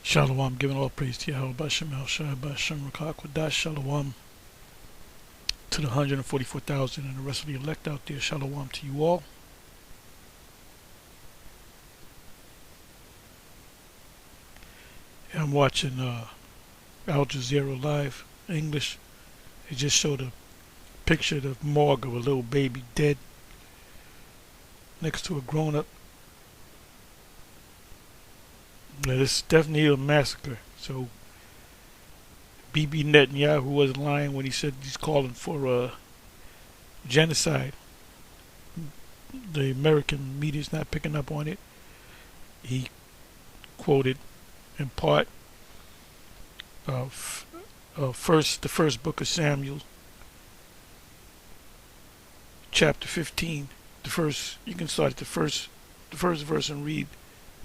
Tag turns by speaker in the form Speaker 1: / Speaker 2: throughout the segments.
Speaker 1: Shalom, giving all praise to Yahweh Bashem El Shai Bashem Rakakwadash. Shalom to the 144,000 and the rest of the elect out there. Shalom to you all. I'm watching Al Jazeera Live English. They just showed a picture of the morgue of a little baby dead next to a grown-up. Now, this is definitely a massacre. So Bibi Netanyahu wasn't lying when he said he's calling for genocide. The American media is not picking up on it. He quoted in part of the first book of Samuel, chapter 15. You can start at the first verse and read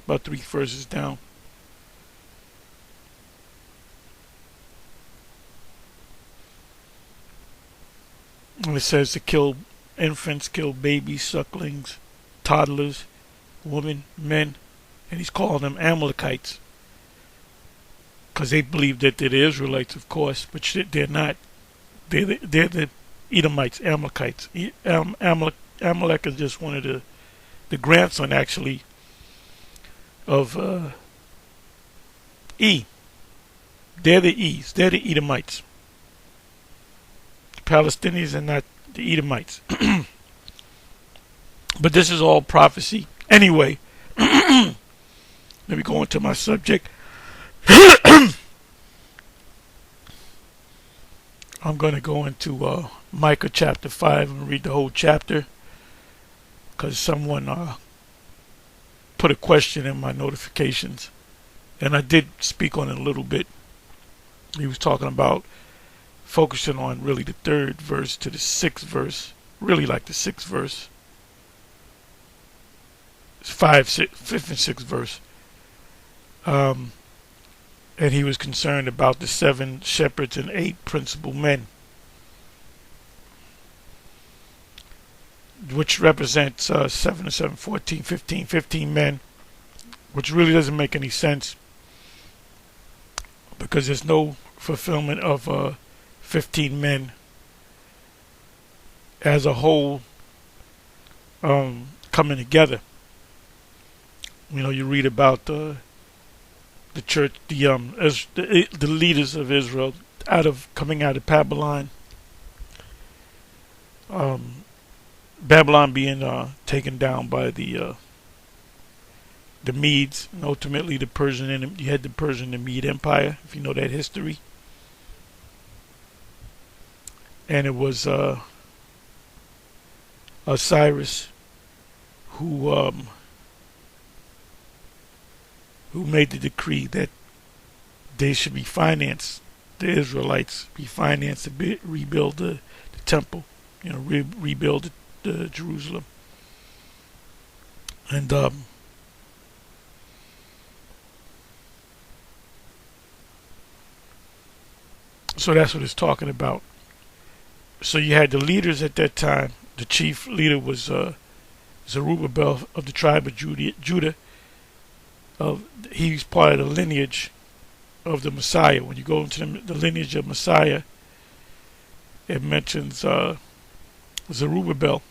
Speaker 1: about 3 verses down. And it says to kill infants, kill babies, sucklings, toddlers, women, men, and he's calling them Amalekites because they believe that they're the Israelites, of course, but they're not. They're the Edomites, Amalekites. Amalek is just one of the grandson, actually, of E. They're the E's. They're the Edomites. The Palestinians are not the Edomites. But this is all prophecy. Anyway, let me go into my subject. I'm going to go into Micah chapter 5 and read the whole chapter because someone put a question in my notifications, and I did speak on it a little bit. He was talking about focusing on really the 3rd verse to the 6th verse, really like the 6th verse. It's 5th and 6th verse. And he was concerned about the 7 shepherds and 8 principal men, which represents 7 and 7, 14, 15 men, which really doesn't make any sense because there's no fulfillment of 15 men as a whole coming together. You know, you read about the church, the leaders of Israel coming out of Babylon. Babylon being taken down by the Medes, and ultimately the Persian. You had the Persian and Mede Empire, if you know that history. And it was Cyrus who made the decree that they should be financed, the Israelites be financed to rebuild the temple, rebuild the Jerusalem. And so that's what it's talking about. So you had the leaders at that time. The chief leader was Zerubbabel of the tribe of Judah. He's part of the lineage of the Messiah. When you go into the lineage of Messiah, it mentions Zerubbabel.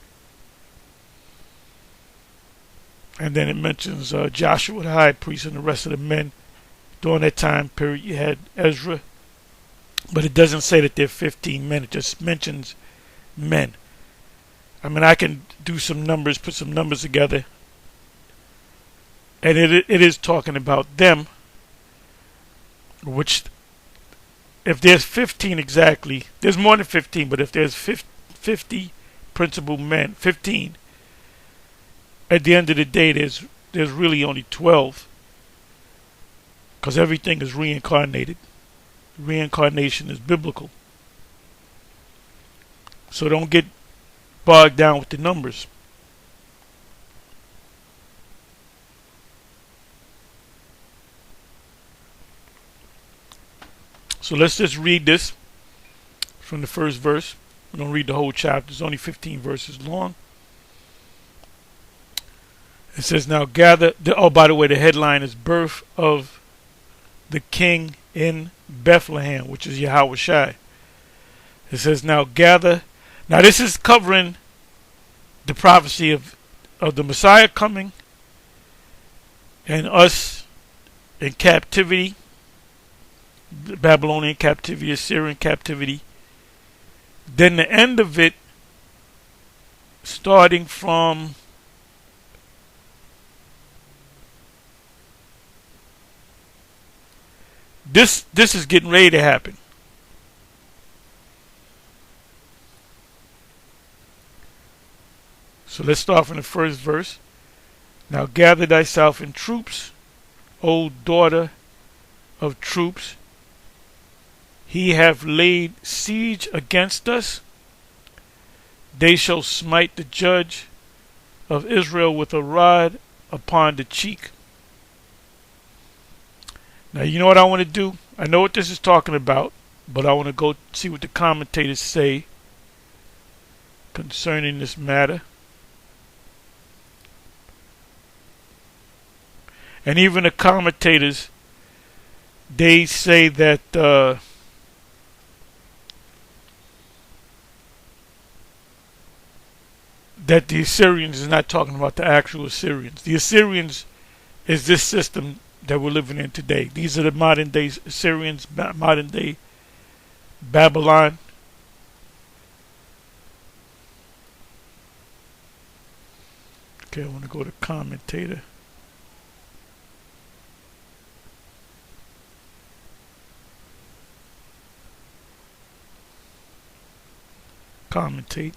Speaker 1: And then it mentions Joshua the high priest and the rest of the men. During that time period, you had Ezra. But it doesn't say that they're 15 men. It just mentions men. I mean, I can do some numbers, put some numbers together. And it is talking about them, which, if there's 15 exactly, there's more than 15, but if there's 50 principal men, 15, at the end of the day, there's really only 12, because everything is reincarnated. Reincarnation is biblical. So don't get bogged down with the numbers. So let's just read this from the first verse. We don't read the whole chapter. It's only 15 verses long. It says, now gather, by the way, the headline is Birth of the king in Bethlehem, which is Yahweh Shai. It says, now gather. Now this is covering the prophecy of the Messiah coming and us in captivity, Babylonian captivity, Assyrian captivity. Then the end of it, starting from this is getting ready to happen. So let's start from the first verse. Now gather thyself in troops, O daughter of troops. He hath laid siege against us. They shall smite the judge of Israel with a rod upon the cheek. Now you know what I want to do? I know what this is talking about, but I want to go see what the commentators say concerning this matter. And even the commentators, they say that that the Assyrians is not talking about the actual Assyrians. The Assyrians is this system that we're living in today. These are the modern day Assyrians, modern day Babylon. Okay, I want to go to commentator. Commentate.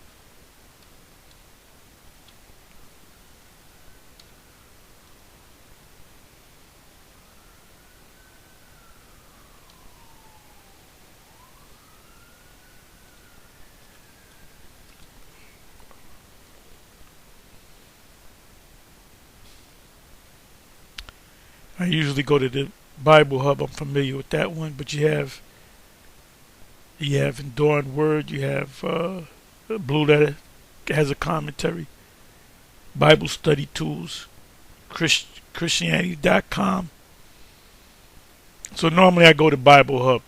Speaker 1: I usually go to the Bible Hub. I'm familiar with that one, but you have Enduring Word, you have Blue Letter has a commentary, Bible Study Tools, Christianity.com. So normally I go to Bible Hub,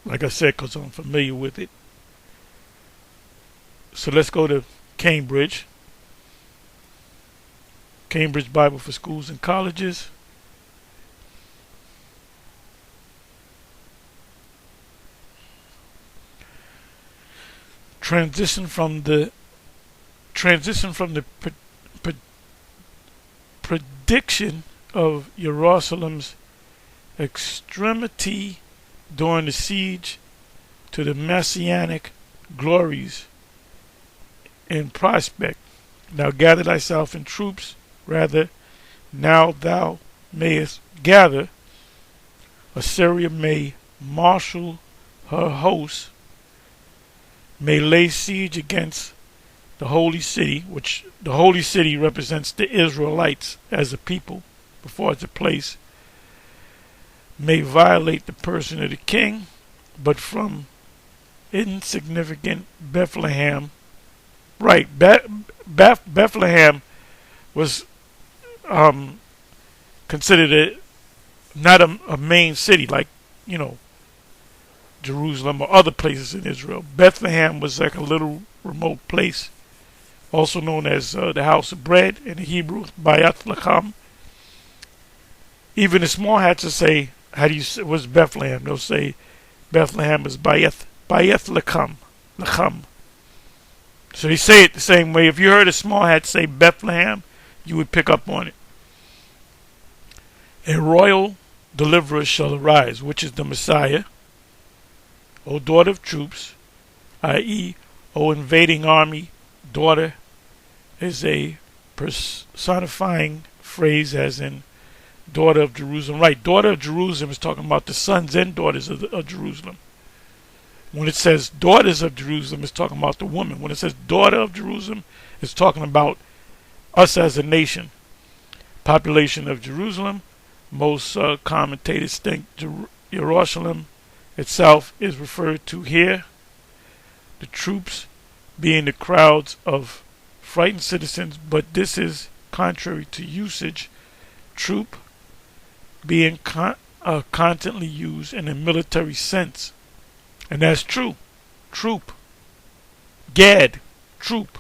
Speaker 1: like I said, because I'm familiar with it. So let's go to Cambridge Bible for Schools and Colleges. Transition from the prediction of Jerusalem's extremity during the siege to the messianic glories in prospect. Now gather thyself in troops, rather, now thou mayest gather. Assyria may marshal her hosts, may lay siege against the holy city, which the holy city represents the Israelites as a people before it's a place, may violate the person of the king, but from insignificant Bethlehem, right, Bethlehem was considered not a main city like, Jerusalem or other places in Israel. Bethlehem was like a little remote place, also known as the house of bread in the Hebrew, Bayeth Lacham. Even the small hats will say, what's Bethlehem? They'll say Bethlehem is Bayeth Lacham. So they say it the same way. If you heard a small hat say Bethlehem, you would pick up on it. A royal deliverer shall arise, which is the Messiah. O daughter of troops, i.e., O invading army, daughter is a personifying phrase as in daughter of Jerusalem. Right, daughter of Jerusalem is talking about the sons and daughters of Jerusalem. When it says daughters of Jerusalem, it's talking about the woman. When it says daughter of Jerusalem, it's talking about us as a nation. Population of Jerusalem, most commentators think Jerusalem itself is referred to here. The troops being the crowds of frightened citizens, but this is contrary to usage. Troop being constantly used in a military sense. And that's true. Troop. Gad. Troop.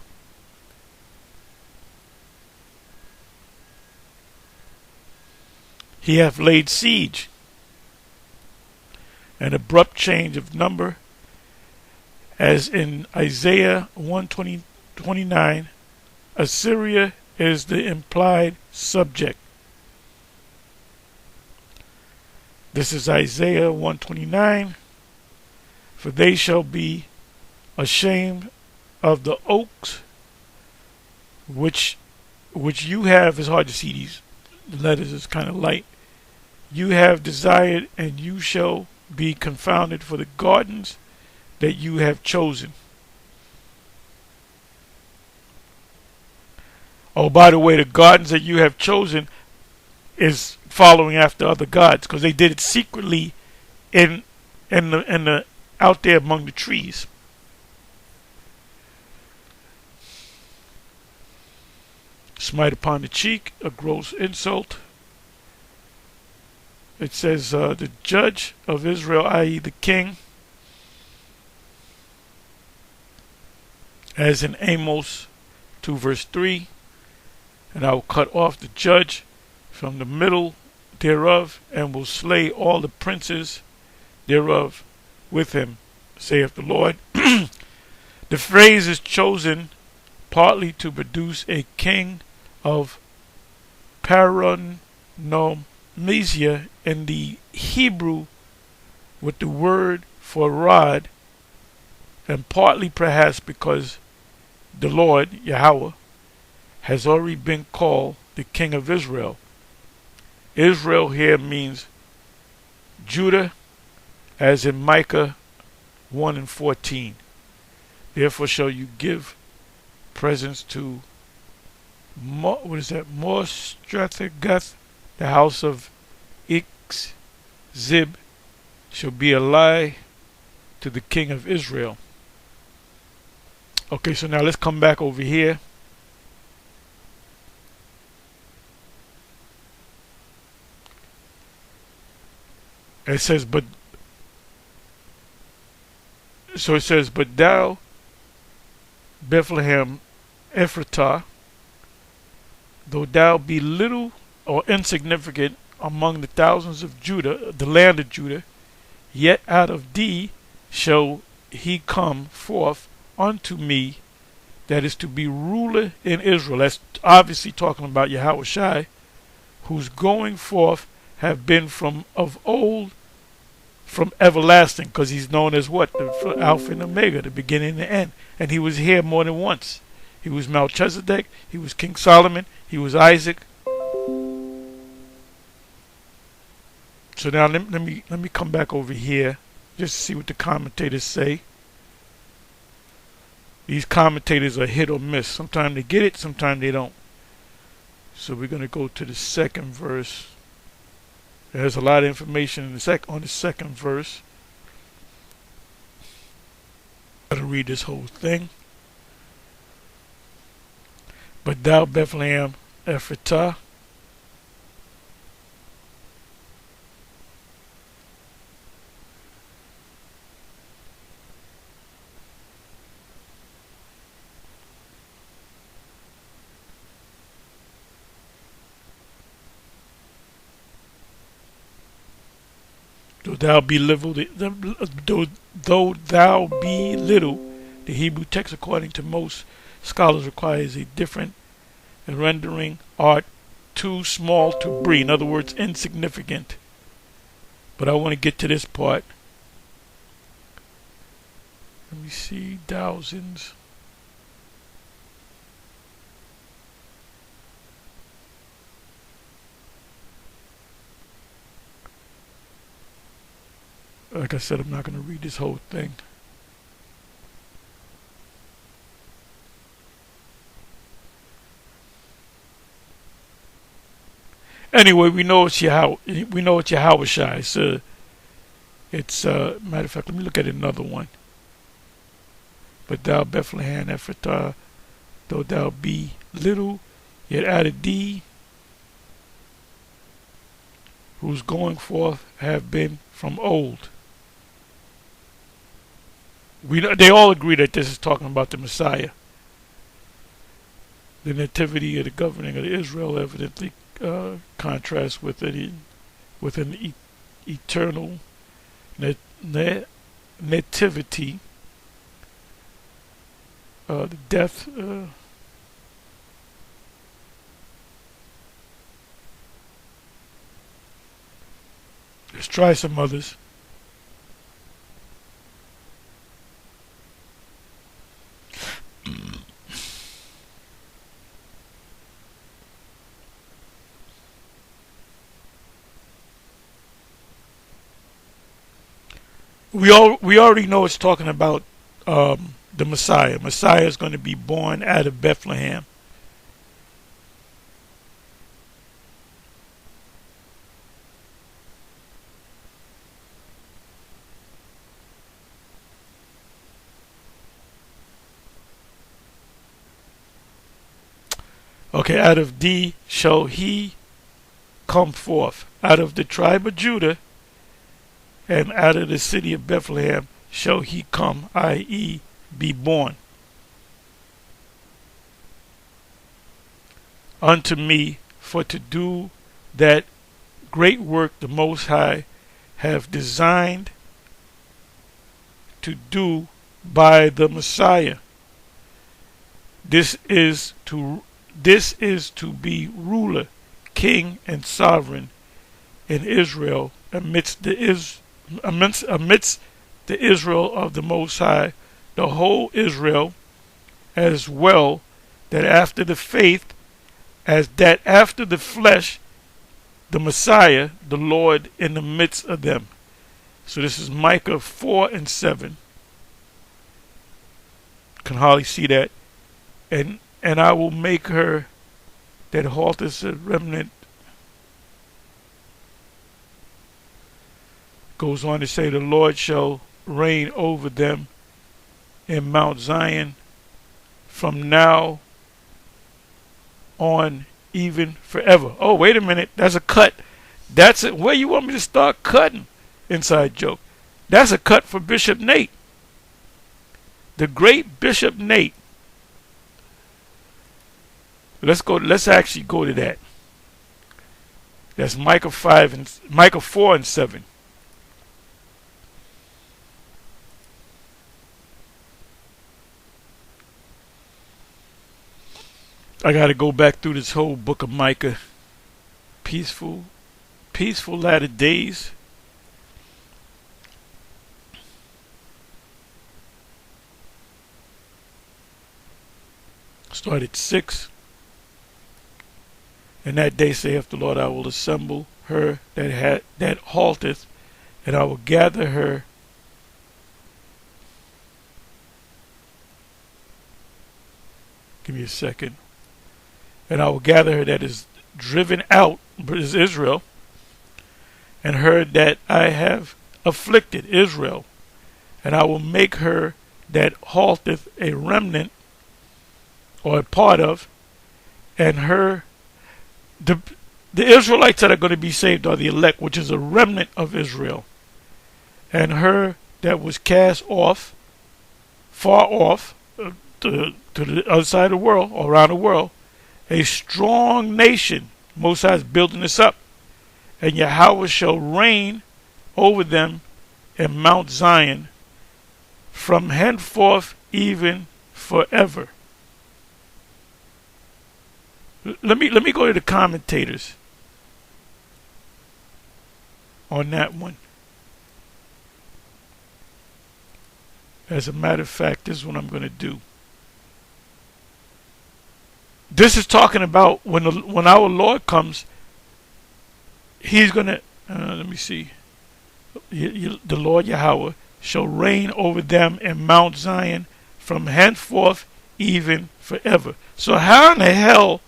Speaker 1: He hath laid siege. An abrupt change of number, as in Isaiah 1:29, Assyria is the implied subject. This is Isaiah 1:29. For they shall be ashamed of the oaks which you have. It's hard to see these letters, it's kind of light. You have desired, and you shall be confounded for the gardens that you have chosen. Oh, by the way, the gardens that you have chosen is following after other gods, because they did it secretly in the out there among the trees. Smite upon the cheek, a gross insult. It says the judge of Israel, i.e. the king, as in Amos 2 verse 3, and I will cut off the judge from the middle thereof, and will slay all the princes thereof with him, saith the Lord. The phrase is chosen partly to produce a king of Paronomisia in the Hebrew with the word for rod, and partly perhaps because the Lord, Yahweh, has already been called the King of Israel. Israel here means Judah, as in Micah 1:14. Therefore shall you give presents to Morstrathgath, the house of Zib, shall be a lie to the king of Israel. Okay, so now let's come back over here. It says, but thou, Bethlehem Ephratah, though thou be little or insignificant among the thousands of Judah, the land of Judah, yet out of thee shall he come forth unto me, that is to be ruler in Israel. That's obviously talking about Yahweh Shai, whose going forth have been from of old, from everlasting, because he's known as what? The Alpha and Omega, the beginning and the end. And he was here more than once. He was Melchizedek, he was King Solomon, he was Isaac. So now let me come back over here just to see what the commentators say. These commentators are hit or miss. Sometimes they get it, sometimes they don't. So we're going to go to the second verse. There's a lot of information in on the second verse. I'm going to read this whole thing. But thou, Bethlehem Ephratah, though thou be little, the Hebrew text, according to most scholars, requires a different rendering, art too small to breed. In other words, insignificant. But I want to get to this part. Let me see, thousands. Like I said, I'm not going to read this whole thing. Anyway, we know it's Yahweh. We know it's Yahweh Shai. It's matter of fact, let me look at another one. But thou, Bethlehem Ephratah, though thou be little, yet out of thee whose going forth have been from old. They all agree that this is talking about the Messiah. The nativity of the governing of Israel evidently contrasts with an eternal nativity. The death. Let's try some others. We already know it's talking about the Messiah. Messiah is going to be born out of Bethlehem. Okay, out of D shall he come forth. Out of the tribe of Judah and out of the city of Bethlehem shall he come, i.e., be born. Unto me, for to do that great work the Most High have designed to do by the Messiah. This is to be ruler, king, and sovereign in Israel amidst the Israel of the Most High, the whole Israel, as well that after the faith, as that after the flesh, the Messiah, the Lord, in the midst of them. So this is Micah 4:7. Can hardly see that. And I will make her that halteth a remnant. Goes on to say, the Lord shall reign over them in Mount Zion from now on, even forever. Oh, wait a minute. That's a cut. That's it. Where you want me to start cutting? Inside joke. That's a cut for Bishop Nate. The great Bishop Nate. Let's actually go to that. That's Micah 4:7. I got to go back through this whole book of Micah. Peaceful latter days. Start at 6. And that day saith the Lord, I will assemble her that halteth, and I will gather her. Give me a second. And I will gather her that is driven out, is Israel, and her that I have afflicted, Israel, and I will make her that halteth a remnant, or a part of, and her, the Israelites that are going to be saved are the elect, which is a remnant of Israel, and her that was cast off, far off, to the other side of the world, or around the world, a strong nation. Most High is building this up, and Yahweh shall reign over them in Mount Zion from henceforth even forever. Let me go to the commentators on that one. As a matter of fact, this is what I'm going to do. This is talking about when our Lord comes, He's going to, let me see, the Lord Yahweh shall reign over them in Mount Zion from henceforth even forever. So how in the hell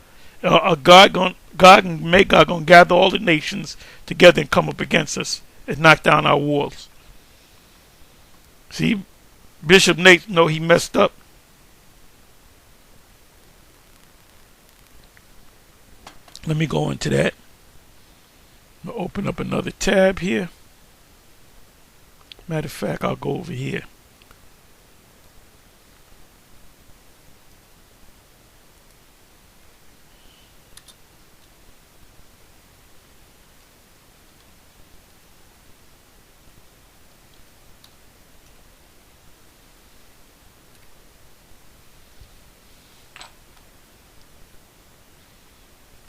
Speaker 1: are God going to gather all the nations together and come up against us and knock down our walls? See, Bishop Nate, know he messed up. Let me go into that. Open Open up another tab here. Matter of fact, I'll go over here.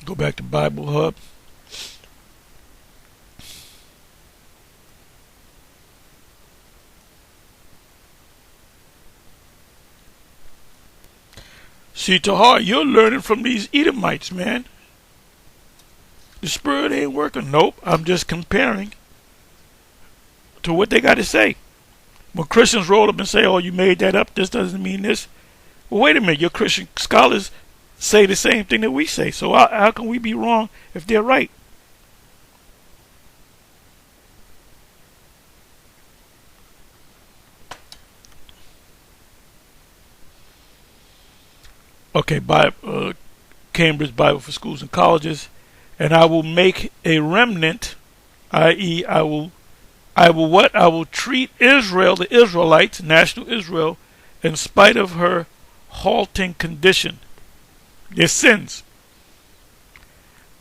Speaker 1: Go back to Bible Hub. See, Tahar, you're learning from these Edomites, man. The spirit ain't working. Nope, I'm just comparing to what they got to say. When Christians roll up and say, oh, you made that up, this doesn't mean this. Well, wait a minute, your Christian scholars say the same thing that we say. So how can we be wrong if they're right? Okay, Cambridge Bible for Schools and Colleges. And I will make a remnant, i.e. I will what? I will treat Israel, the Israelites, national Israel, in spite of her halting condition, their sins,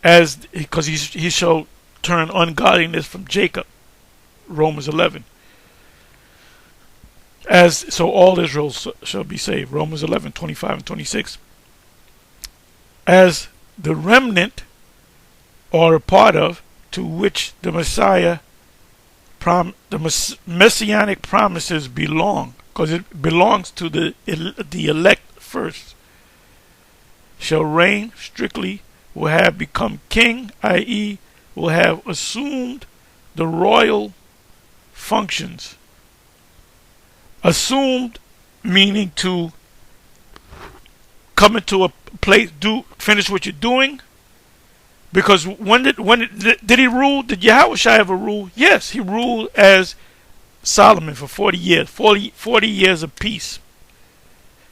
Speaker 1: as because he shall turn ungodliness from Jacob, Romans 11. As so all Israel shall be saved, Romans 11, 25 and 26. As the remnant, or a part of, to which the Messiah, the messianic promises belong, because it belongs to the elect first, shall reign strictly, will have become king, i.e. will have assumed the royal functions. Assumed meaning to come into a place, finish what you're doing. Because did he rule? Did Yahushua ever rule? Yes, he ruled as Solomon for 40 years, 40 years of peace.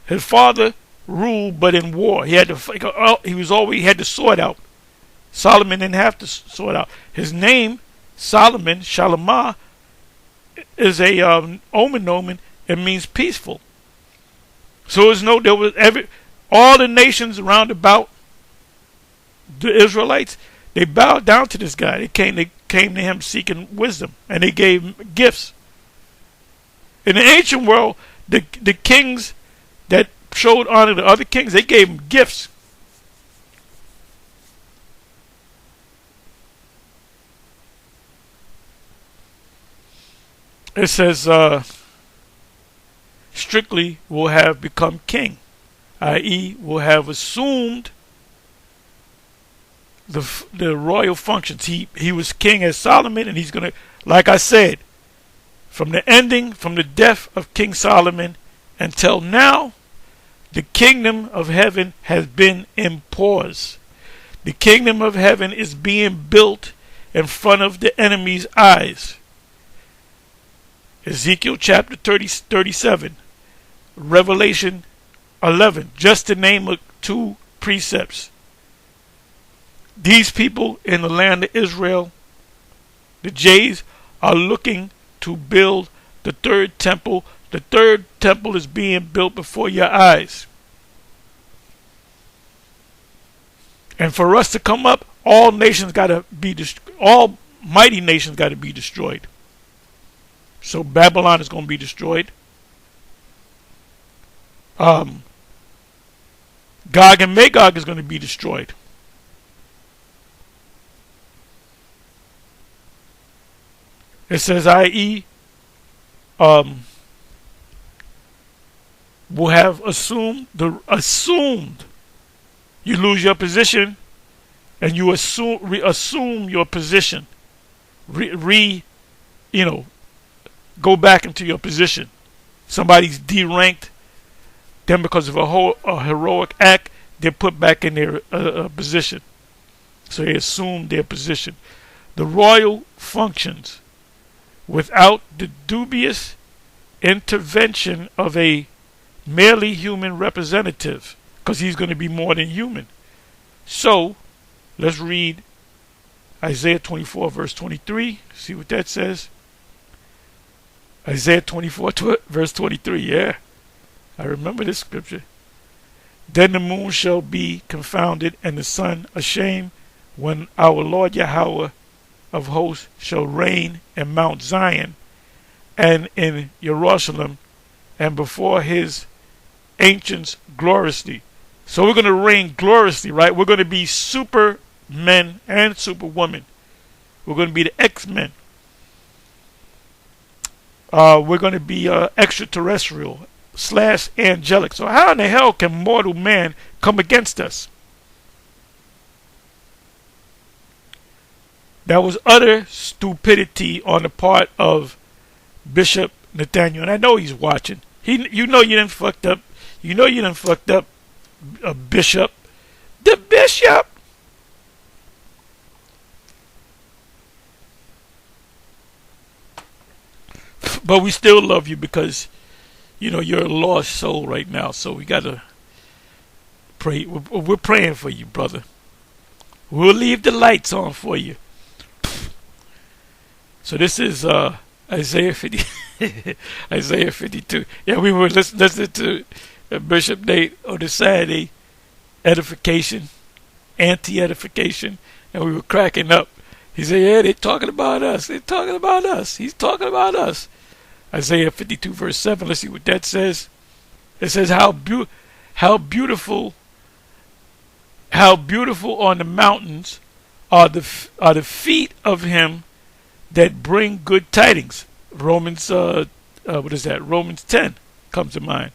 Speaker 1: His father ruled, but in war. He had the sword out. Solomon didn't have to sword out. His name, Solomon, Shalamah, is a omen. It means peaceful. So all the nations around about the Israelites, they bowed down to this guy. They came to him seeking wisdom, and they gave him gifts. In the ancient world, the kings that showed honor to other kings, they gave him gifts. It says, strictly will have become king, i.e. will have assumed the royal functions. He was king as Solomon, and he's going to, like I said, from the death of King Solomon until now, the kingdom of heaven has been in pause. The kingdom of heaven is being built in front of the enemy's eyes. Ezekiel chapter 37, Revelation 11, just to name two precepts. These people in the land of Israel, the Jays, are looking to build the third temple. The third temple is being built before your eyes. And for us to come up, all mighty nations got to be destroyed. So Babylon is going to be destroyed. Gog and Magog is going to be destroyed. It says, i.e., will have assumed. You lose your position, and you assume your position. Go back into your position. Somebody's deranked, then because of a heroic act, they're put back in their position. So they assume their position. The royal functions without the dubious intervention of a merely human representative, because he's going to be more than human. So let's read Isaiah 24 verse 23. See what that says? Isaiah 24 verse 23. Yeah, I remember this scripture. Then the moon shall be confounded and the sun ashamed when our Lord Yahweh of hosts shall reign in Mount Zion and in Jerusalem and before his ancients gloriously. So we're going to reign gloriously, right? We're going to be super men and super women. We're going to be the X-Men. We're going to be extraterrestrial / angelic. So how in the hell can mortal man come against us? That was utter stupidity on the part of Bishop Nathaniel. And I know he's watching. You know you done fucked up. You know you done fucked up, Bishop. The Bishop. But we still love you because, you know, you're a lost soul right now. So we got to pray. We're praying for you, brother. We'll leave the lights on for you. So this is Isaiah 50, Isaiah 52. Yeah, we were listening to Bishop Nate on the Saturday edification, anti-edification, and we were cracking up. He said, yeah, they're talking about us. They're talking about us. He's talking about us. Isaiah 52 verse 7. Let's see what that says. It says, how beautiful on the mountains are the feet of him that bring good tidings. Romans, what is that? Romans 10 comes to mind.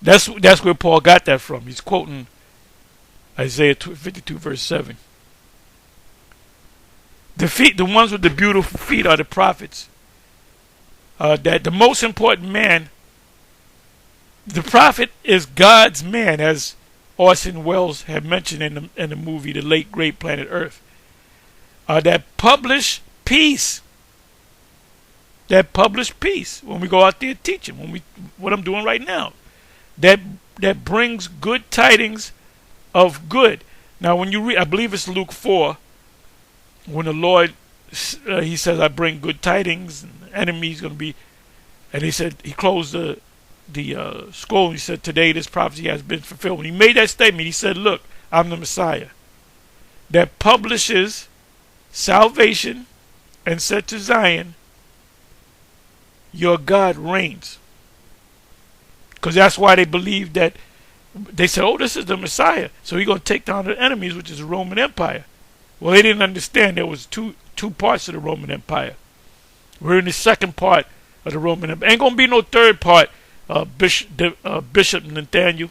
Speaker 1: That's where Paul got that from. He's quoting Isaiah 52 verse 7. The ones with the beautiful feet are the prophets. That the most important man, the prophet is God's man, as Orson Welles had mentioned in the movie The Late Great Planet Earth. That publish peace. That publish peace when we go out there teaching. What I'm doing right now. That brings good tidings of good. Now, when you read, I believe it's Luke 4. When the Lord, he says, I bring good tidings, and the enemy's going to be, and he said, he closed the scroll, and he said, today this prophecy has been fulfilled. When he made that statement, he said, look, I'm the Messiah that publishes salvation and said to Zion, your God reigns. Because that's why they believed that, they said, oh, this is the Messiah. So he's going to take down the enemies, which is the Roman Empire. Well, they didn't understand there was two parts of the Roman Empire. We're in the second part of the Roman Empire. Ain't going to be no third part, Bishop Nathaniel.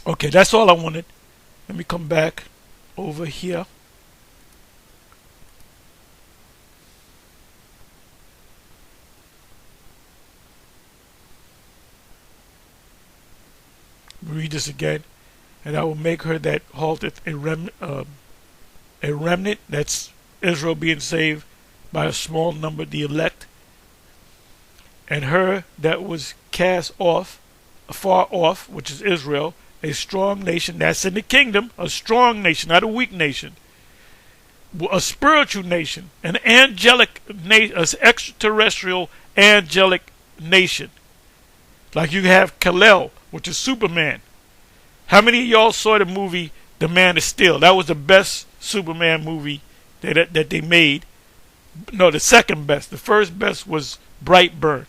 Speaker 1: Okay, that's all I wanted. Let me come back over here. Read this again. And I will make her that halteth a remnant, that's Israel being saved by a small number, the elect, and her that was cast off, far off, which is Israel, a strong nation, that's in the kingdom, a strong nation, not a weak nation, a spiritual nation, an angelic nation, an extraterrestrial angelic nation. Like you have Kal-El, which is Superman. How many of y'all saw the movie The Man of Steel? That was the best Superman movie that they made. No, the second best. The first best was Brightburn.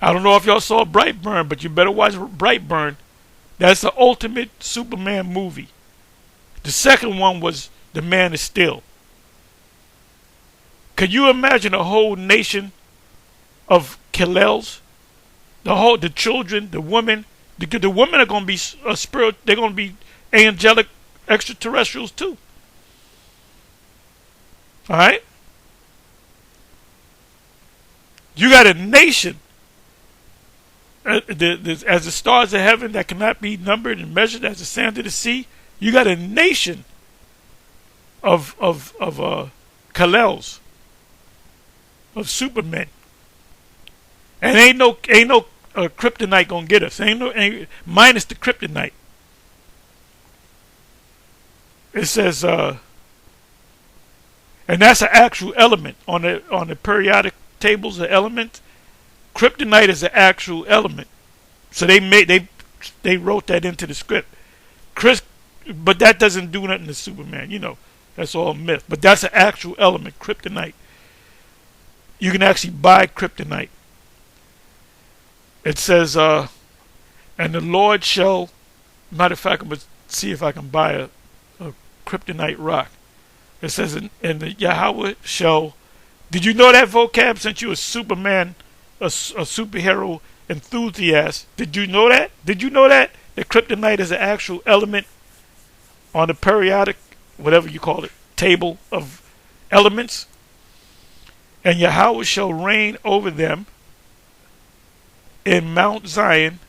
Speaker 1: I don't know if y'all saw Brightburn, but you better watch Brightburn. That's the ultimate Superman movie. The second one was The Man of Steel. Could you imagine a whole nation of Kal-Els? The children, the women. The women are going to be spirit. They're going to be angelic extraterrestrials too. All right. You got a nation as the stars of heaven that cannot be numbered and measured, as the sand of the sea. You got a nation of Kal-Els, of Supermen, and ain't no kryptonite gonna get us. Ain't minus the kryptonite. It says, and that's an actual element on the periodic tables of elements. Kryptonite is an actual element, so they wrote that into the script. But that doesn't do nothing to Superman. That's all myth. But that's an actual element, kryptonite. You can actually buy kryptonite. It says, and the Lord shall. Matter of fact, I'm gonna see if I can buy a kryptonite rock. It says, and the Yahweh shall. Did you know that vocab? Since you a Superman, a superhero enthusiast, did you know that? Did you know that kryptonite is an actual element on the periodic, whatever you call it, table of elements? And Yahweh shall reign over them in Mount Zion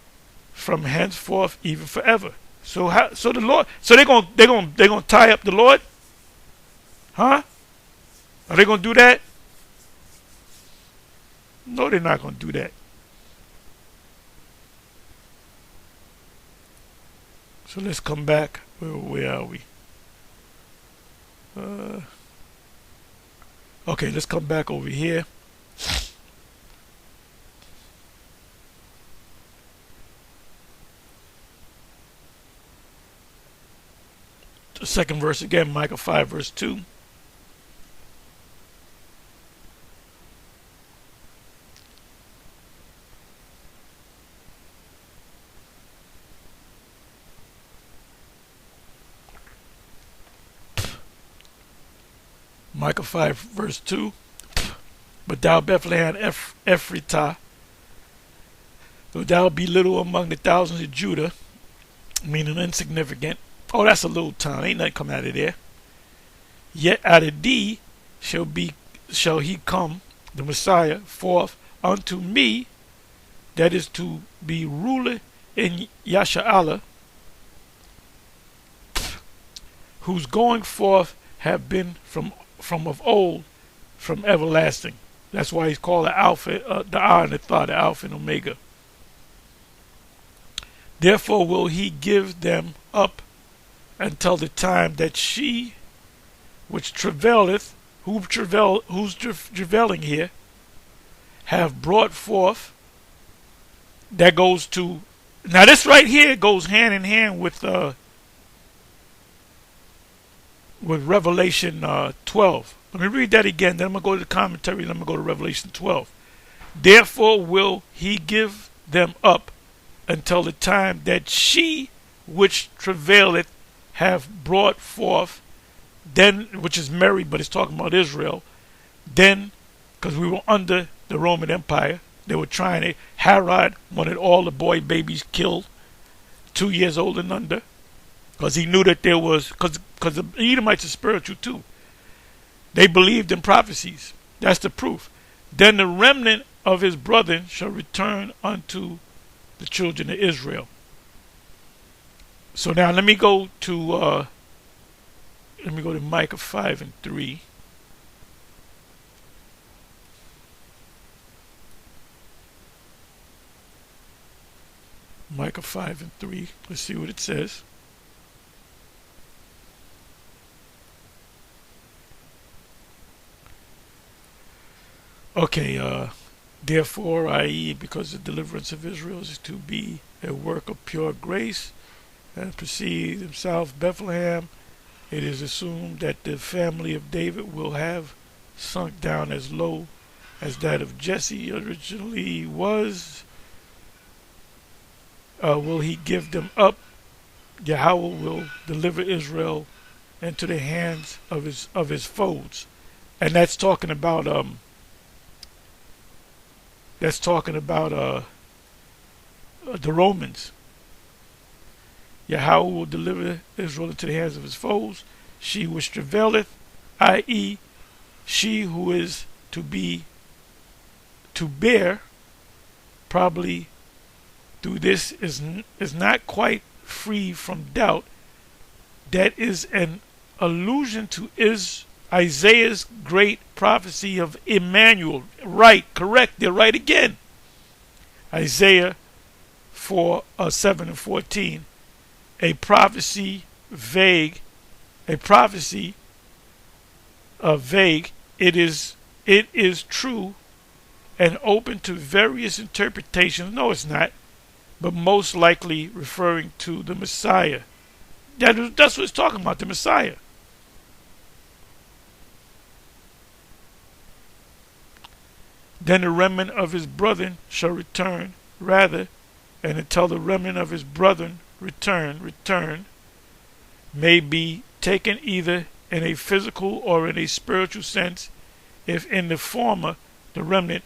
Speaker 1: from henceforth even forever. So the Lord, so they're gonna tie up the Lord, huh? Are they gonna do that? No, they're not gonna do that. So let's come back. Where are we? Okay, let's come back over here. The second verse again, Micah 5 verse 2. Micah 5 verse 2. But thou Bethlehem Ephratah, though thou be little among the thousands of Judah, meaning insignificant. Oh, that's a little town. Ain't nothing come out of there. Yet out of thee shall he come, the Messiah, forth unto me, that is to be ruler in Yasha'Allah, whose going forth have been from of old, from everlasting. That's why he's called the Alpha, the I and the Tha, the Alpha and Omega. Therefore will he give them up until the time that she which travaileth, who's travailing here, have brought forth. That goes to, now this right here goes hand in hand with Revelation 12. Let me read that again, then I'm going to go to the commentary, then I'm going to go to Revelation 12. Therefore will he give them up until the time that she which travaileth have brought forth, then, which is Mary, but it's talking about Israel. Then, because we were under the Roman Empire, they were trying to, Herod wanted all the boy babies killed, 2 years old and under, because he knew that there was, because the Edomites are spiritual too. They believed in prophecies. That's the proof. Then the remnant of his brethren shall return unto the children of Israel. So now let me go to Micah 5 and 3. Micah 5 and 3. Let's see what it says. Okay, therefore, i.e., because the deliverance of Israel is to be a work of pure grace, and proceed himself Bethlehem, it is assumed that the family of David will have sunk down as low as that of Jesse originally was. Will he give them up? Yahweh will deliver Israel into the hands of his foes, and that's talking about the Romans. Yahweh will deliver Israel into the hands of his foes. She which travaileth, i.e., she who is to bear, probably through this is not quite free from doubt. That is an allusion to Isaiah's great prophecy of Emmanuel. Right, correct, they're right again. Isaiah 4, 7 and 14. A prophecy vague a prophecy vague, it is true and open to various interpretations. No, it's not, but most likely referring to the Messiah. That's what it's talking about, the Messiah. Then the remnant of his brethren shall return, rather, and until the remnant of his brethren return, may be taken either in a physical or in a spiritual sense. If in the former, the remnant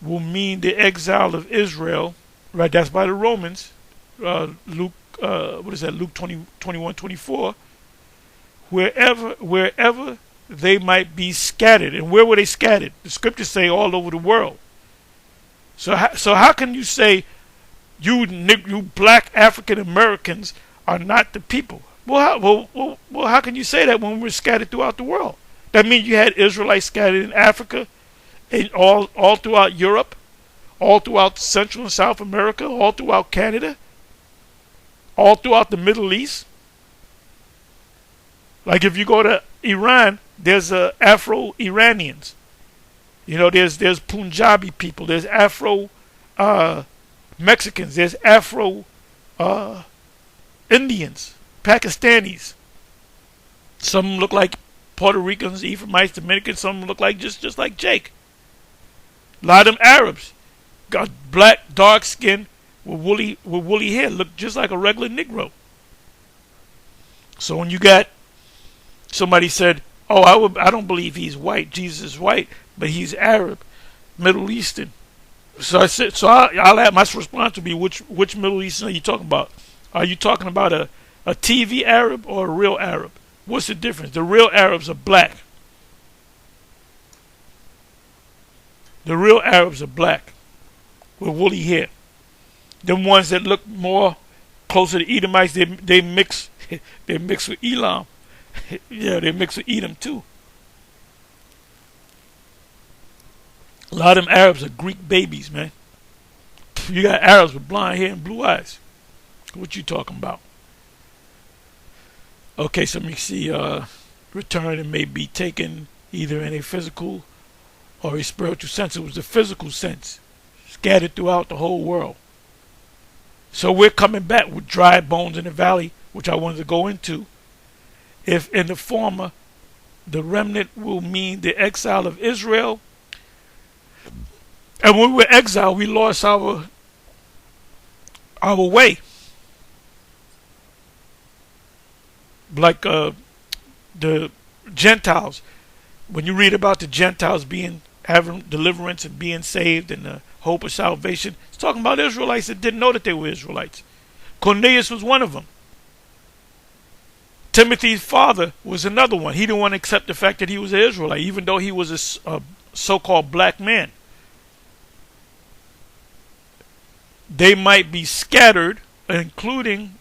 Speaker 1: will mean the exile of Israel, right? That's by the Romans. Luke, what is that? Luke 21:24. Wherever they might be scattered. And where were they scattered? The scriptures say all over the world. So how can you say you black African Americans are not the people? Well, how can you say that when we're scattered throughout the world? That means you had Israelites scattered in Africa, and all throughout Europe, all throughout Central and South America, all throughout Canada, all throughout the Middle East. Like if you go to Iran, there's Afro-Iranians. You know, there's Punjabi people, there's Afro Mexicans, there's Afro Indians, Pakistanis. Some look like Puerto Ricans, Ephraimites, Dominicans. Some look like just like Jake. A lot of them Arabs got black, dark skin with woolly hair, look just like a regular Negro. So when you got somebody said, "Oh, I don't believe he's white. Jesus is white, but he's Arab, Middle Eastern." So I said, I'll have my response to be, which Middle Eastern are you talking about? Are you talking about a TV Arab or a real Arab? What's the difference? The real Arabs are black. The real Arabs are black with woolly hair. Them ones that look more closer to Edomites, they mix with Elam. Yeah, they mix with Edom too. A lot of them Arabs are Greek babies, man. You got Arabs with blonde hair and blue eyes. What you talking about? Okay, so let me see. Return, and may be taken either in a physical or a spiritual sense. It was the physical sense, scattered throughout the whole world. So we're coming back with dry bones in the valley, which I wanted to go into. If in the former, the remnant will mean the exile of Israel. And when we were exiled, we lost our way. Like the Gentiles. When you read about the Gentiles having deliverance and being saved and the hope of salvation, it's talking about Israelites that didn't know that they were Israelites. Cornelius was one of them. Timothy's father was another one. He didn't want to accept the fact that he was an Israelite, even though he was a so-called black man. They might be scattered, including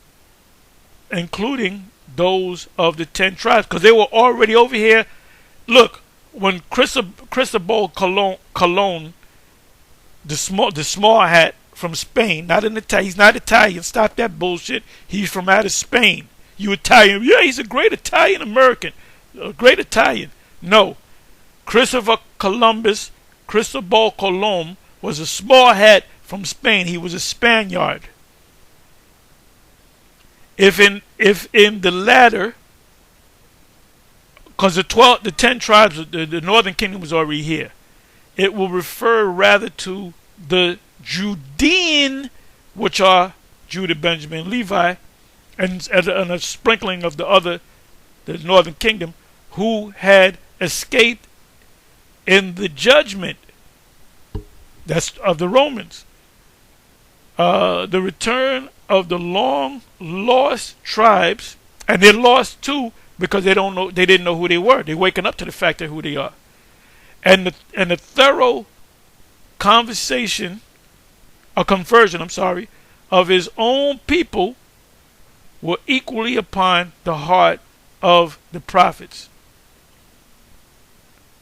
Speaker 1: those of the 10 tribes, because they were already over here. Look, when Cristobal Colon, the small hat from Spain, he's not Italian. Stop that bullshit. He's from out of Spain. You Italian? Yeah, he's a great Italian American, a great Italian. No, Cristobal Colon was a small hat from Spain. He was a Spaniard. If in the latter, because the 10 tribes, the northern kingdom was already here, it will refer rather to the Judean, which are Judah, Benjamin, Levi, and a sprinkling of the northern kingdom, who had escaped in the judgment. That's of the Romans. The return of the long lost tribes, and they're lost too because they didn't know who they were. They're waking up to the fact of who they are, and the thorough conversion of his own people were equally upon the heart of the prophets.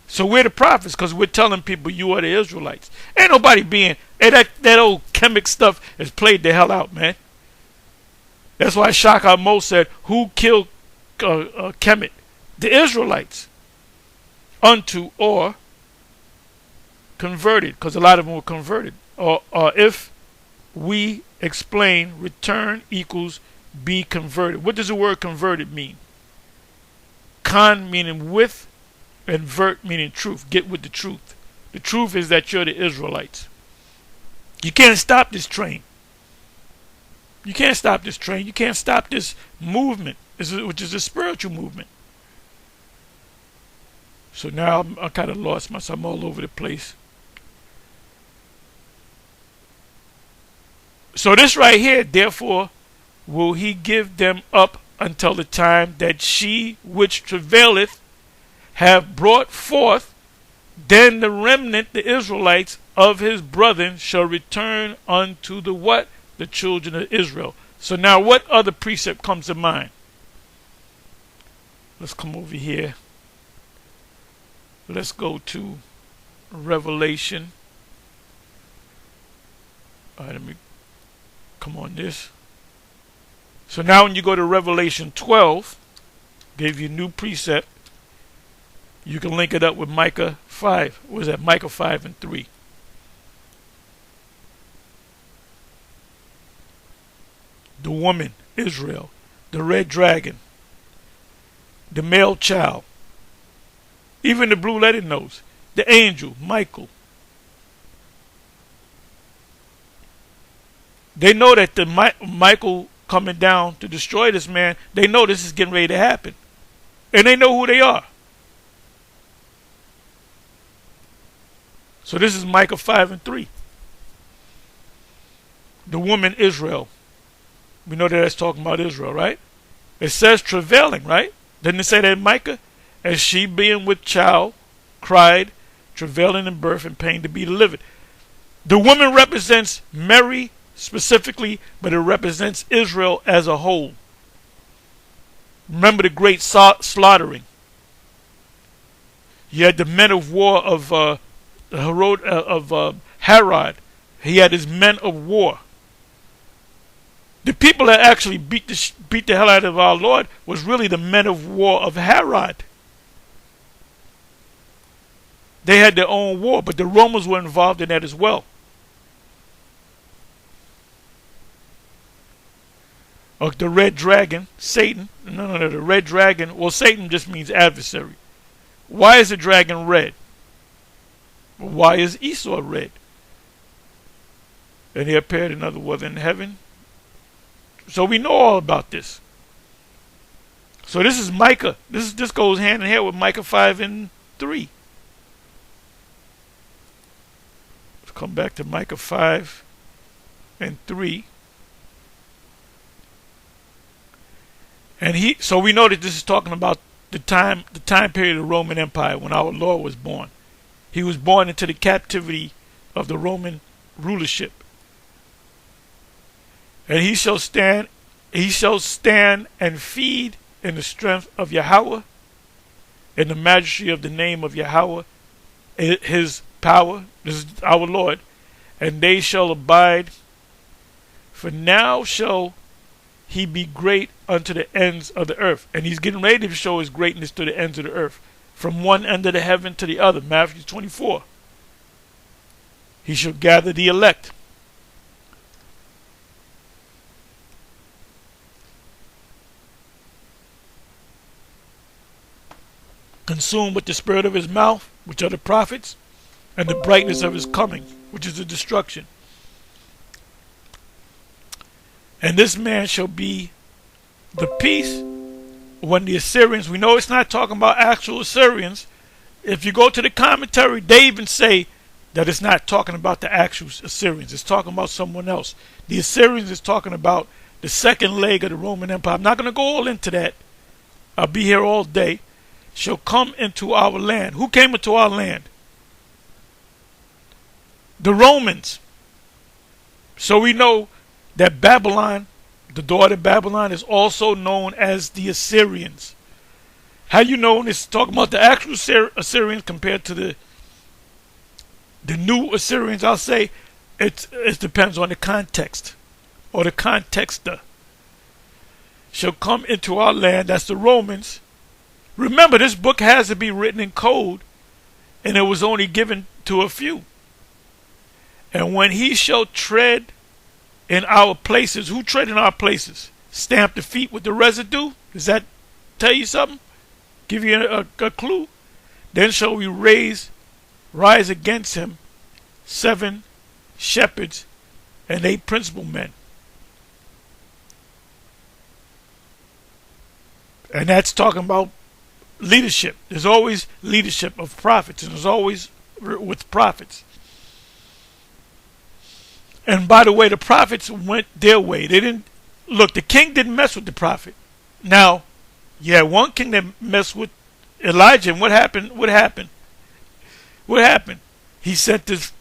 Speaker 1: So we're the prophets because we're telling people you are the Israelites. Ain't nobody that old chemic stuff has played the hell out, man. That's why Shaka Mo said, who killed Kemet, the Israelites, unto or converted, because a lot of them were converted. Or if we explain return equals be converted. What does the word converted mean? Con meaning with, and vert meaning truth. Get with the truth. The truth is that you're the Israelites. You can't stop this train. You can't stop this train. You can't stop this movement, which is a spiritual movement. So now I kind of lost myself. I'm all over the place. So this right here, therefore, will he give them up until the time that she which travaileth have brought forth, then the remnant, the Israelites of his brethren, shall return unto the what? The children of Israel. So now what other precept comes to mind? Let's come over here. Let's go to Revelation. All right, let me come on this. So now when you go to Revelation 12, gave you a new precept, you can link it up with Micah 5. What is that? Micah 5 and 3. The woman, Israel. The red dragon. The male child. Even the blue-letter nose. The angel, Michael. They know that the Michael coming down to destroy this man, they know this is getting ready to happen. And they know who they are. So this is Micah 5 and 3. The woman Israel. We know that that's talking about Israel, right? It says travailing, right? Didn't it say that in Micah? As she being with child, cried, travailing in birth and pain to be delivered. The woman represents Mary specifically, but it represents Israel as a whole. Remember the great slaughtering. You had the men of war of Herod. He had his men of war. The people that actually beat the hell out of our Lord was really the men of war of Herod. They had their own war, but the Romans were involved in that as well. The red dragon, Satan. No, the red dragon. Well, Satan just means adversary. Why is the dragon red? Why is Esau red? And he appeared another was in heaven. So we know all about this. So this is Micah. This goes hand in hand with Micah 5 and 3. Let's come back to Micah 5 and 3. And so we know that this is talking about the time period of the Roman Empire when our Lord was born. He was born into the captivity of the Roman rulership. And he shall stand and feed in the strength of Yahweh, in the majesty of the name of Yahweh, his power. This is our Lord. And they shall abide. For now shall he be great unto the ends of the earth. And he's getting ready to show his greatness to the ends of the earth. From one end of the heaven to the other. Matthew 24. He shall gather the elect. Consumed with the spirit of his mouth, which are the prophets, and the brightness of his coming, which is the destruction. And this man shall be the peace when the Assyrians, we know it's not talking about actual Assyrians. If you go to the commentary, they even say that it's not talking about the actual Assyrians. It's talking about someone else. The Assyrians is talking about the second leg of the Roman Empire. I'm not going to go all into that. I'll be here all day. Shall come into our land. Who came into our land? The Romans. So we know that Babylon, the daughter of Babylon, is also known as the Assyrians. How you know it's talking about the actual Assyrians compared to the new Assyrians? I'll say it depends on the context or the contexta. shall come into our land, that's the Romans. Remember, this book has to be written in code, and it was only given to a few. And when he shall tread in our places, who tread in our places? Stamp the feet with the residue? Does that tell you something? Give you a clue? Then shall we rise against him 7 shepherds and 8 principal men. And that's talking about leadership. There's always leadership of prophets, and there's always with prophets. And by the way, the prophets went their way. They didn't look. The king didn't mess with the prophet. Now, you had one king that messed with Elijah, and what happened? What happened? What happened? He sent his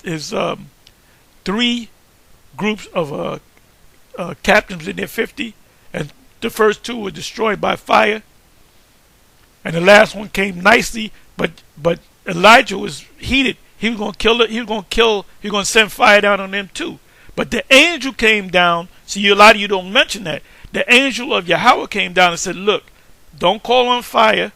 Speaker 1: 3 groups of captains in their 50, and the first 2 were destroyed by fire, and the last one came nicely. But Elijah was heated. He was going to kill it. He was going to send fire down on them too. But the angel came down. See, a lot of you don't mention that. The angel of Yahweh came down and said, look, don't call on fire,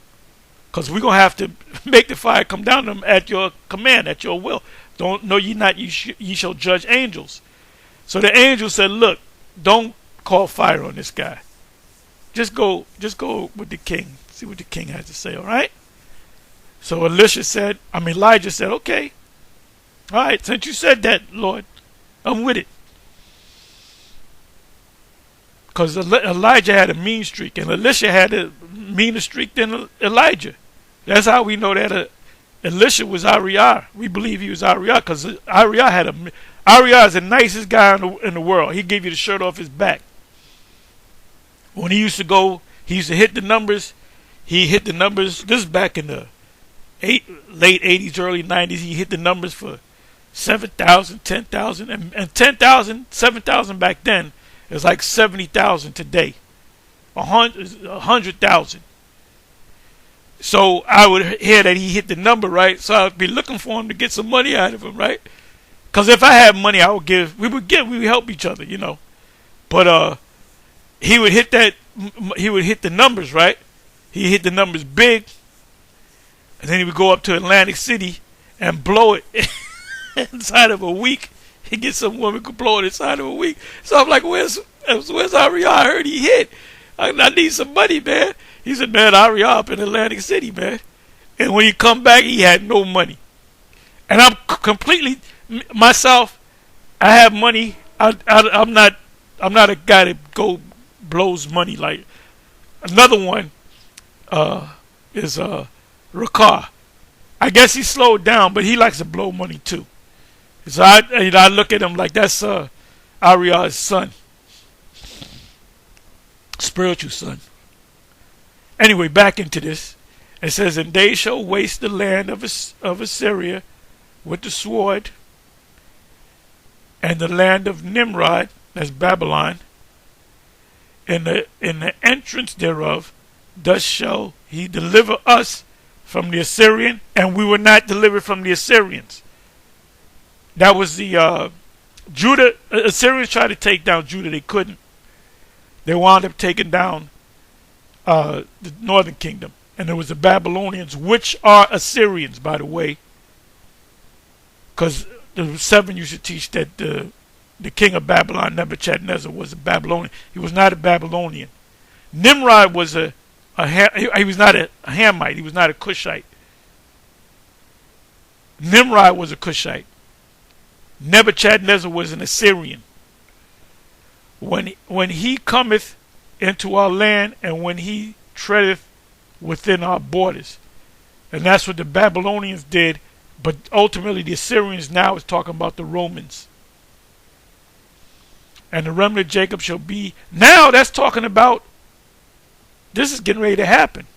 Speaker 1: because we're going to have to make the fire come down on them at your command, at your will. Don't know ye not, ye shall judge angels. So the angel said, look, don't call fire on this guy. Just go with the king. See what the king has to say, all right? So Elijah said, okay. All right, since you said that, Lord, I'm with it. Because Elijah had a mean streak, and Elisha had a meaner streak than Elijah. That's how we know that Elisha was Ariah. We believe he was Ariah, because Ariah is the nicest guy in the world. He gave you the shirt off his back. When he used to hit the numbers. He hit the numbers. This is back in the late 80s, early 90s. He hit the numbers for 7,000, 10,000, and 10,000, 7,000 back then is like 70,000 today. 100,000. So I would hear that he hit the number, right? So I would be looking for him to get some money out of him, right? Because if I had money, we would help each other, you know. But he would hit the numbers, right? He hit the numbers big, and then he would go up to Atlantic City and blow it inside of a week. He get some woman could blow it inside of a week. So I'm like, where's Ariah? I heard he hit. I need some money, man. He said, man, Ariah up in Atlantic City, man. And when he come back, he had no money. And I'm completely myself. I have money. I'm not a guy that blows money. Like another one is Rakar. I guess he slowed down, but he likes to blow money too. So I look at him like that's Ariah's son, spiritual son. Anyway, back into this. It says, and they shall waste the land of Assyria with the sword, and the land of Nimrod, that's Babylon, in the entrance thereof, thus shall he deliver us from the Assyrian, and we were not delivered from the Assyrians. That was the Judah. Assyrians tried to take down Judah. They couldn't. They wound up taking down the northern kingdom. And there was the Babylonians, which are Assyrians, by the way. Because the 7 used to teach that the king of Babylon, Nebuchadnezzar, was a Babylonian. He was not a Babylonian. Nimrod was he was not a Hamite. He was not a Cushite. Nimrod was a Cushite. Nebuchadnezzar was an Assyrian. When he cometh into our land, and when he treadeth within our borders. And that's what the Babylonians did, but ultimately the Assyrians now is talking about the Romans. And the remnant of Jacob shall be, now that's talking about, this is getting ready to happen.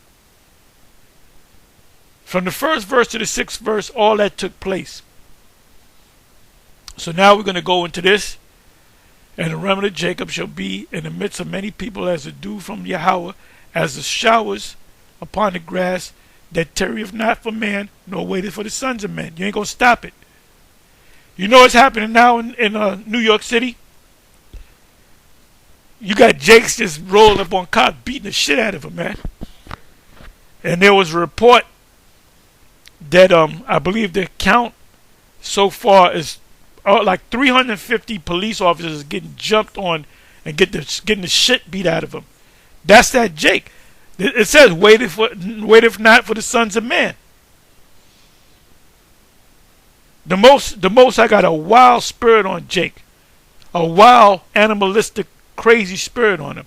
Speaker 1: From the 1st verse to the 6th verse, all that took place. So now we're going to go into this. And the remnant of Jacob shall be in the midst of many people as the dew from Yahweh, as the showers upon the grass, that tarrieth not for man, nor waiteth for the sons of men. You ain't going to stop it. You know what's happening now in New York City? You got Jakes just rolling up on cops, beating the shit out of him, man. And there was a report that I believe the count so far is like 350 police officers getting jumped on and getting the shit beat out of them. That's that Jake. It says, wait if not for the sons of man. The most I got a wild spirit on Jake. A wild, animalistic, crazy spirit on him.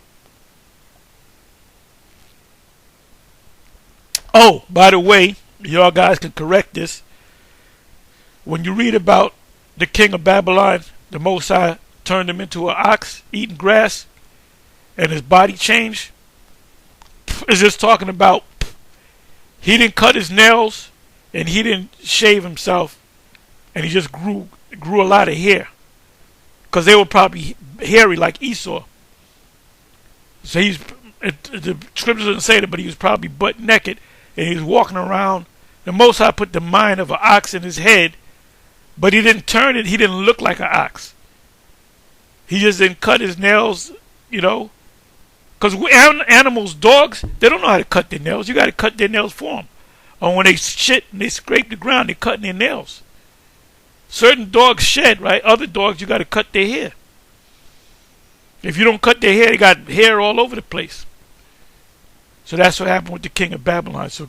Speaker 1: Oh, by the way, y'all guys can correct this. When you read about the king of Babylon, the Most High turned him into an ox eating grass and his body changed, is just talking about he didn't cut his nails and he didn't shave himself and he just grew a lot of hair because they were probably hairy like Esau. So the scripture doesn't say that, but he was probably butt naked and he was walking around. The Most High put the mind of an ox in his head, but he didn't turn it. He didn't look like an ox. He just didn't cut his nails, because animals, dogs, they don't know how to cut their nails. You got to cut their nails for them. Or when they shit and they scrape the ground, they're cutting their nails. Certain dogs shed, right? Other dogs, you got to cut their hair. If you don't cut their hair, they got hair all over the place. So that's what happened with the king of Babylon. So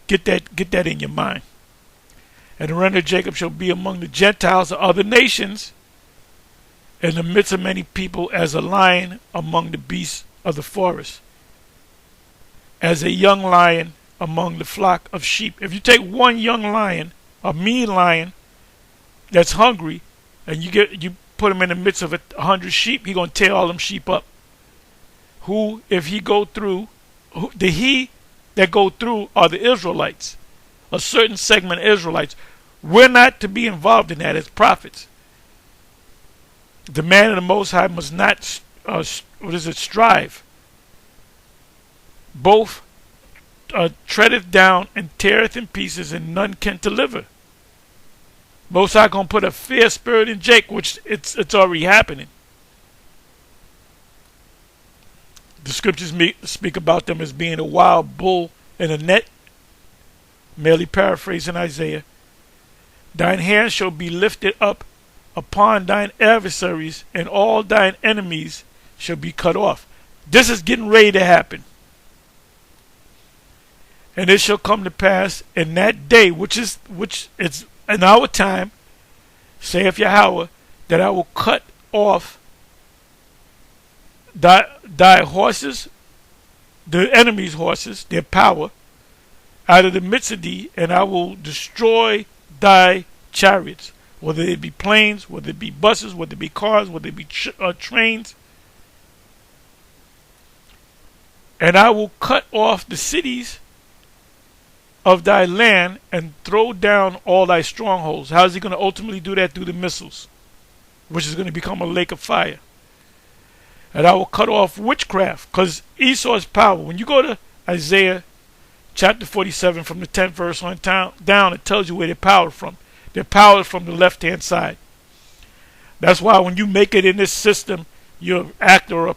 Speaker 1: get that in your mind. And the remnant of Jacob shall be among the Gentiles of other nations, in the midst of many people, as a lion among the beasts of the forest, as a young lion among the flock of sheep. If you take one young lion, a mean lion that's hungry, and you put him in the midst of 100 sheep, he's gonna tear all them sheep up. If he go through, the that go through are the Israelites, a certain segment of Israelites. We're not to be involved in that as prophets. The man of the Most High must not, strive. Both treadeth down and teareth in pieces, and none can deliver. Most High gonna put a fear spirit in Jake, which it's already happening. The scriptures speak about them as being a wild bull in a net. Merely paraphrasing Isaiah. Thine hand shall be lifted up upon thine adversaries, and all thine enemies shall be cut off. This is getting ready to happen. And it shall come to pass in that day, which is in our time, saith Yahweh, that I will cut off thy horses, the enemy's horses, their power, out of the midst of thee, and I will destroy thy chariots, whether it be planes, whether it be buses, whether it be cars, whether it be trains. And I will cut off the cities of thy land and throw down all thy strongholds. How is he going to ultimately do that? Through the missiles, which is going to become a lake of fire. And I will cut off witchcraft, because Esau's power. When you go to Isaiah chapter 47 from the 10th verse on down, it tells you where their power is from. Their power is from the left-hand side. That's why when you make it in this system, you're an actor,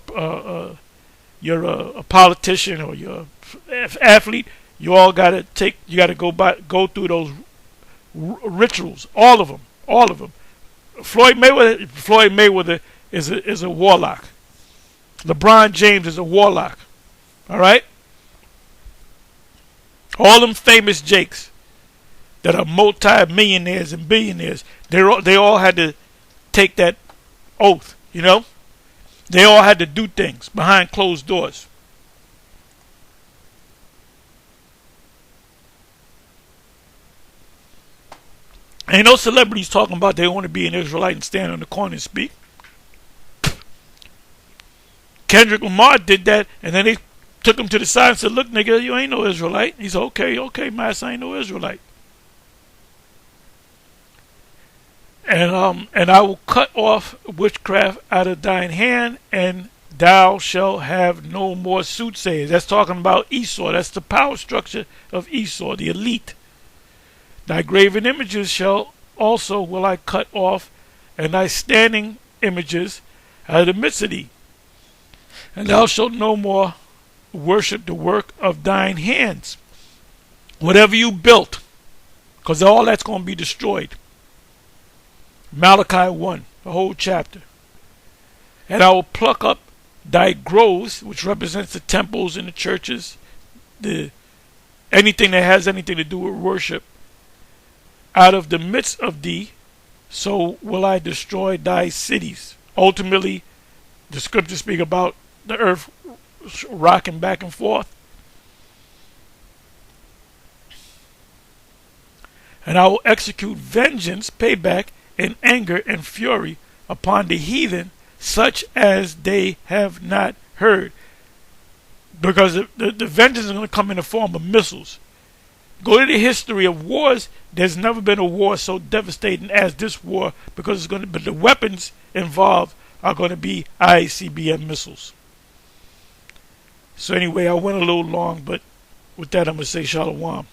Speaker 1: you're a politician, or you're an athlete. You all got to go through those rituals, all of them. Floyd Mayweather is a warlock. LeBron James is a warlock. All right? All them famous Jakes that are multi-millionaires and billionaires, they all had to take that oath, They all had to do things behind closed doors. Ain't no celebrities talking about they want to be an Israelite and stand on the corner and speak. Kendrick Lamar did that, and then they took him to the side and said, "Look, nigga, you ain't no Israelite." He said, okay, master, I ain't no Israelite. And I will cut off witchcraft out of thine hand, and thou shalt have no more soothsayers. That's talking about Esau. That's the power structure of Esau, the elite. Thy graven images will I cut off, and thy standing images out of the midst of thee. And thou shalt no more worship the work of thine hands. Whatever you built, because all that's going to be destroyed. Malachi 1, the whole chapter. And I will pluck up thy groves, which represents the temples and the churches, anything that has anything to do with worship, out of the midst of thee, so will I destroy thy cities. Ultimately, the scriptures speak about the earth rocking back and forth. And I will execute vengeance, payback, in anger and fury upon the heathen, such as they have not heard. Because the vengeance is going to come in the form of missiles. Go to the history of wars. There's never been a war so devastating as this war, because but the weapons involved are going to be ICBM missiles. So anyway, I went a little long, but with that I'm going to say shalom.